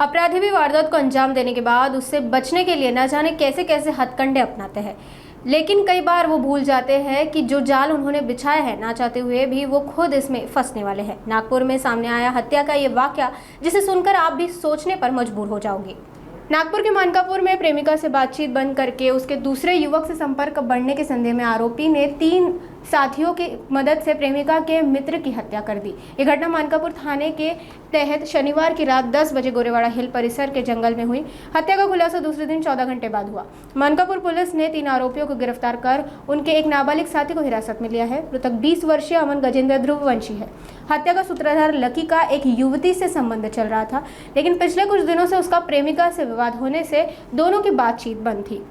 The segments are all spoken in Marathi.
अपराधी भी वारदात को अंजाम देने के बाद उससे बचने के लिए न जाने कैसे कैसे हथकंडे अपनाते हैं, लेकिन कई बार वो भूल जाते हैं कि जो जाल उन्होंने बिछाया है, ना चाहते हुए भी वो खुद इसमें फंसने वाले हैं। नागपुर में सामने आया हत्या का ये वाकया, जिसे सुनकर आप भी सोचने पर मजबूर हो जाओगे। नागपुर के मानकापुर में प्रेमिका से बातचीत बंद करके उसके दूसरे युवक से संपर्क बढ़ने के संदेह में आरोपी ने 3 साथियों की मदद से प्रेमिका के मित्र की हत्या कर दी। ये घटना मानकापुर थाने के तहत शनिवार की रात 10 बजे गोरेवाड़ा हिल परिसर के जंगल में हुई। हत्या का खुलासा दूसरे दिन 14 घंटे बाद हुआ। मानकापुर पुलिस ने 3 आरोपियों को गिरफ्तार कर उनके एक नाबालिग साथी को हिरासत में लिया है। मृतक 20 वर्षीय अमन गजेंद्र ध्रुववंशी है। हत्या का सूत्रधार लकी का एक युवती से संबंध चल रहा था, लेकिन पिछले कुछ दिनों से उसका प्रेमिका से विवाद होने से दोनों की बातचीत बंद थी।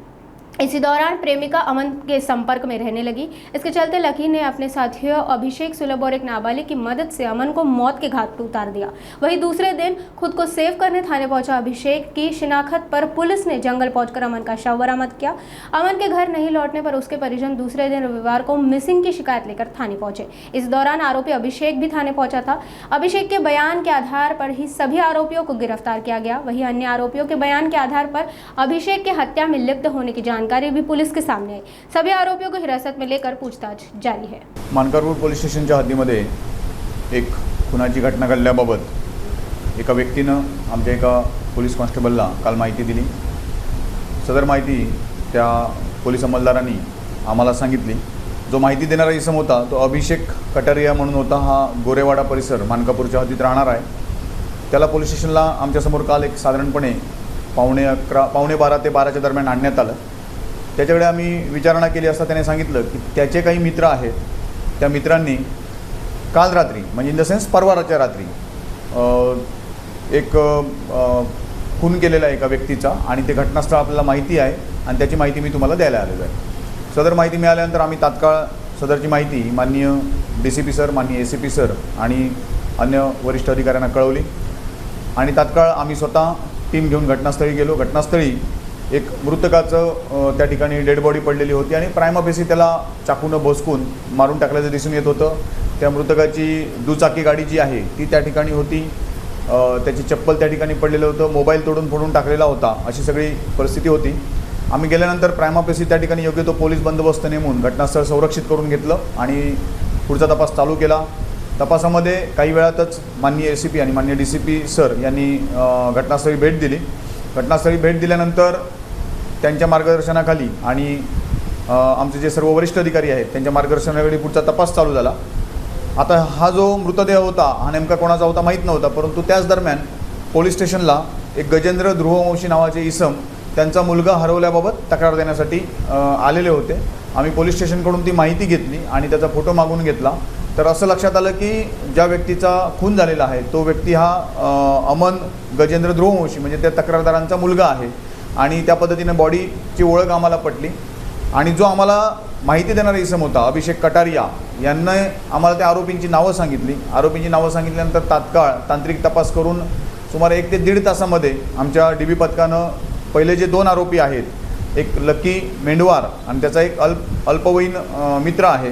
इसी दौरान प्रेमिका अमन के संपर्क में रहने लगी। इसके चलते लकी ने अपने साथियों अभिषेक सुलभ और एक नाबालिग की मदद से अमन को मौत के घाट पर उतार दिया। वहीं दूसरे दिन खुद को सेव करने थाने पहुंचा अभिषेक की शिनाख्त पर पुलिस ने जंगल पहुंचकर अमन का शव बरामद किया। अमन के घर नहीं लौटने पर उसके परिजन दूसरे दिन रविवार को मिसिंग की शिकायत लेकर थाने पहुंचे। इस दौरान आरोपी अभिषेक भी थाने पहुंचा था। अभिषेक के बयान के आधार पर ही सभी आरोपियों को गिरफ्तार किया गया। वहीं अन्य आरोपियों के बयान के आधार पर अभिषेक के हत्या में लिप्त होने की जानकारी भी पुलिस के सामने आई। सभी आरोपियों को हिरासत में लेकर पूछताछ जारी है। मानकापूर पोलीस स्टेशनच्या हद्दीमध्ये एक खुनाची घटना घडल्याबाबत एका व्यक्तीनं आमच्या एका पोलीस कॉन्स्टेबलला काल माहिती दिली। सदर माहिती त्या पोलीस अंमलदारांनी आम्हाला सांगितली। जो माहिती देणारा इसम होता तो अभिषेक कटारिया म्हणून होता। हा गोरेवाडा परिसर मानकापूरच्या हद्दीत राहणार आहे। त्याला पोलीस स्टेशनला आमच्यासमोर काल एक साधारणपणे 11:15 ते 12च्या दरम्यान आणण्यात आलं। त्याच्याकडे आम्ही विचारणा केली असता त्याने सांगितलं की त्याचे काही मित्र आहेत, त्या मित्रांनी काल रात्री म्हणजे इन द सेन्स परवाच्या रात्री एक खून केलेला एका व्यक्तीचा आणि ते घटनास्थळ आपल्याला माहिती आहे आणि त्याची माहिती मी तुम्हाला द्यायला आलेलो आहे। सदर माहिती मिळाल्यानंतर आम्ही तात्काळ सदरची माहिती माननीय DCP सर, माननीय ACP सर आणि अन्य वरिष्ठ अधिकाऱ्यांना कळवली आणि तात्काळ आम्ही स्वतः टीम घेऊन घटनास्थळी गेलो। घटनास्थळी एक मृतकाचं त्या ठिकाणी डेड बॉडी पडलेली होती आणि प्राइमा फेसी त्याला चाकूनं भोसकून मारून टाकल्याचं दिसून येत होतं। त्या मृतकाची दुचाकी गाडी जी आहे ती त्या ठिकाणी होती। त्याची चप्पल त्या ठिकाणी पडलेलं होतं। मोबाईल तोडून फोडून टाकलेला होता। अशी सगळी परिस्थिती होती। आम्ही गेल्यानंतर प्राइमा फेसी त्या ठिकाणी योग्य तो पोलीस बंदोबस्त नेमून घटनास्थळ संरक्षित करून घेतलं आणि पुढचा तपास चालू केला। तपासामध्ये काही वेळातच माननीय ACP आणि माननीय DCP सर यांनी घटनास्थळी भेट दिली। घटनास्थळी भेट दिल्यानंतर त्यांच्या मार्गदर्शनाखाली आणि आमचे जे सर्व वरिष्ठ अधिकारी आहेत त्यांच्या मार्गदर्शनाखाली पुढचा तपास चालू झाला। आता हा जो मृतदेह होता हा नेमका कोणाचा होता माहीत नव्हता, परंतु त्याच दरम्यान पोलीस स्टेशनला एक गजेंद्र ध्रुववंशी नावाचे इसम त्यांचा मुलगा हरवल्याबाबत तक्रार देण्यासाठी आलेले होते। आम्ही पोलीस स्टेशनकडून ती माहिती घेतली आणि त्याचा फोटो मागून घेतला। तर असं लक्षात आलं की ज्या व्यक्तीचा खून झालेला आहे तो व्यक्ती हा अमन गजेंद्र ध्रुववंशी म्हणजे त्या तक्रारदारांचा मुलगा आहे आणि त्या पद्धतीने बॉडीची ओळख आम्हाला पटली आणि जो आम्हाला माहिती देणारा इसम होता अभिषेक कटारिया यांनी आम्हाला त्या आरोपींची नावं सांगितली। आरोपींची नावं सांगितल्यानंतर तात्काळ तांत्रिक तपास करून सुमारे 1 ते 1.5 तासामध्ये आमच्या DB पथकानं पहिले जे 2 आरोपी आहेत, एक लकी मेंढवार आणि त्याचा एक अल्पवयीन मित्र आहे,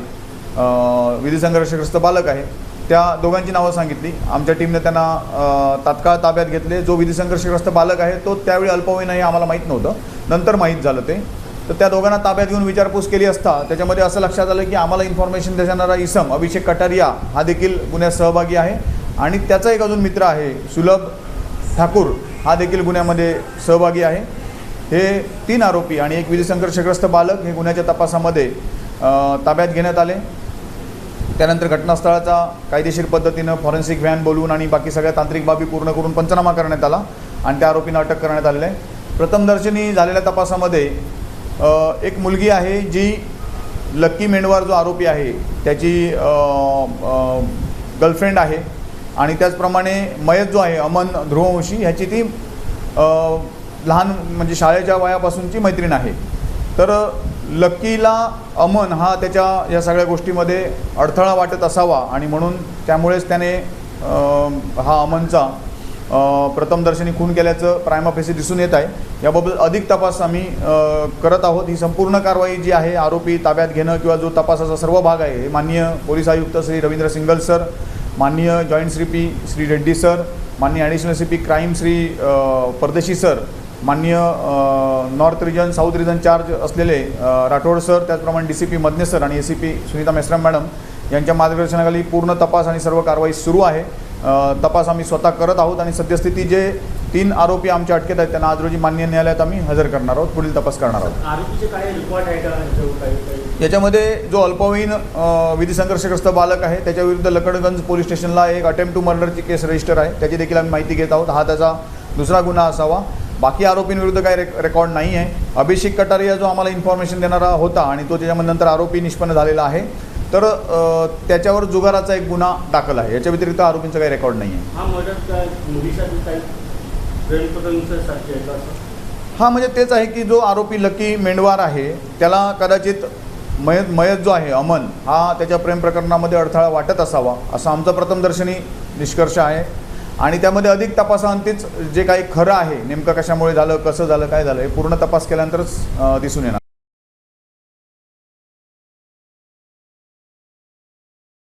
विधिसंघर्षग्रस्त बालक आहे, त्या दोघांची नावं सांगितली। आमच्या टीमने त्यांना तात्काळ ताब्यात घेतले। जो विधिसंघर्षग्रस्त बालक आहे तो त्यावेळी अल्पवयीन आहे आम्हाला माहीत नव्हतं, नंतर माहीत झालं ते। तर त्या दोघांना ताब्यात घेऊन विचारपूस केली असता त्याच्यामध्ये असं लक्षात आलं की आम्हाला इन्फॉर्मेशन देणारा इसम अभिषेक कटारिया हा देखील गुन्ह्यात सहभागी आहे आणि त्याचा एक अजून मित्र आहे सुलभ ठाकूर हा देखील गुन्ह्यामध्ये सहभागी आहे। हे 3 आरोपी आणि एक विधिसंघर्षग्रस्त बालक हे गुन्ह्याच्या तपासामध्ये ताब्यात घेण्यात आले। त्यानंतर घटनास्थळाचा कायदेशीर पद्धतीनं फॉरेन्सिक व्हॅन बोलवून आणि बाकी सगळ्या तांत्रिक बाबी पूर्ण करून पंचनामा करण्यात आला आणि त्या आरोपींना अटक करण्यात आलेली आहे। प्रथमदर्शनी झालेल्या तपासामध्ये एक मुलगी आहे जी लकी मेंढवार जो आरोपी आहे त्याची गर्लफ्रेंड आहे आणि त्याचप्रमाणे मयत जो आहे अमन ध्रुववंशी ह्याची ती लहान म्हणजे शाळेच्या वयापासूनची मैत्रीण आहे। तर लकीला अमन हा त्याच्या या सगळ्या गोष्टीमध्ये अडथळा वाटत असावा आणि म्हणून त्यामुळेच त्याने हा अमनचा प्रथमदर्शनी खून केल्याचं प्राइमा फेसी दिसून येत आहे। याबाबत अधिक तपास आम्ही करत आहोत। ही संपूर्ण कारवाई जी आहे आरोपी ताब्यात घेणं किंवा जो तपासाचा सर्व भाग आहे हे माननीय पोलीस आयुक्त श्री रवींद्र सिंगल सर, माननीय joint CP Shri Reddy sir माननीय additional C P crime Shri Pardeshi sir, माननीय north region south region charge असलेले राठोड सर, त्याचप्रमाणे DCP मदने सर आणि ACP सुनीता मेश्राम मॅडम यांच्या मार्गदर्शनाखाली पूर्ण तपास आणि सर्व कारवाई सुरू आहे. तपास आम्ही स्वतः करत आहोत आणि सद्यस्थिती जे 3 आरोपी आमच्या अटकेत आहेत त्यांना आज रोजी माननीय न्यायालयात आम्ही हजर करणार आहोत, पुढील तपास करणार आहोत. आरोपीचे काय रिपोर्ट आहे का? याच्यामध्ये जो अल्पवयीन विधी संघर्षग्रस्त बालक आहे त्याच्याविरुद्ध लकडगंज पोलीस स्टेशनला एक अटेम्प्ट टू मर्डरची केस रजिस्टर आहे, त्याची देखील आम्ही माहिती घेत आहोत. हा त्याचा दुसरा गुन्हा असावा. बाकी आरोपींविरुद्ध काही रेकॉर्ड नाही आहे. अभिषेक कटारिया जो आम्हाला इन्फॉर्मेशन देणारा होता आणि तो त्याच्यामध्ये नंतर आरोपी निष्पन्न झालेला आहे, तर त्याच्यावर जुगाराचा एक गुन्हा दाखल आहे. याच्या व्यतिरिक्त आरोपींचा काही रेकॉर्ड नाही आहे. हा मर्डर मुलीसाठी काही प्रेमप्रकरणासाठी आहे का असं? हा म्हणजे तेच आहे की जो आरोपी लकी मेंढवार आहे त्याला कदाचित मयत जो आहे अमन हा त्याच्या प्रेम प्रकरणामध्ये अडथळा वाटत असावा असा आमचा प्रथमदर्शनी निष्कर्ष आहे. आणि त्यामध्ये अधिक तपासाअंतीच जे काही खरं आहे नेमकं कशामुळे झालं, कसं झालं, काय झालं हे पूर्ण तपास केल्यानंतरच दिसून येणार.